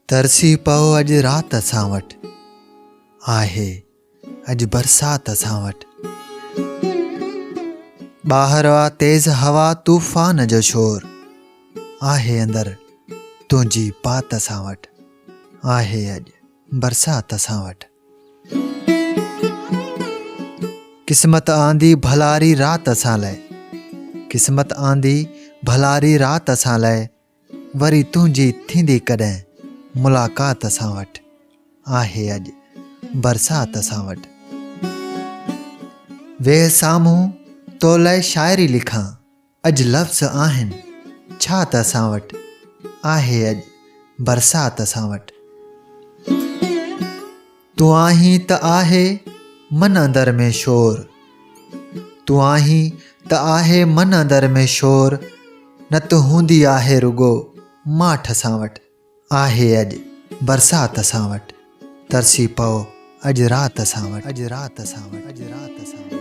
तरसी पओ अॼु राति असां वटि, आहे अॼु बरसाति असां वटि। ॿाहिरि आ तेज़ हवा तूफ़ान जो शोर, आहे अंदरि तुंहिंजी बात असां वटि, आहे अॼु बरसाति असां वटि। क़िस्मत आंदी भलारी राति असां लाइ, क़िस्मत आंदी भलारी राति असां लाइ, वरी तुंहिंजी थींदी कॾहिं मुलाक़ात असां वटि, आहे अॼु बरसाति असां वटि। वेह साम्हूं तो लाइ शाइरी लिखां, अॼु लफ़्ज़ आहिनि छा त असां वटि, आहे अॼु बरसाति असां वटि। तूं आहीं त आहे मन अंदर में शोर, तूं आहीं त आहे मन अंदर में शोर, न त हूंदी आहे रुगो माठ असां वटि, आहे अॼु बरसाति असां वटि। तरसी पओ अॼु राति असां वटि, अॼु राति असां वटि, अॼु राति असां वटि।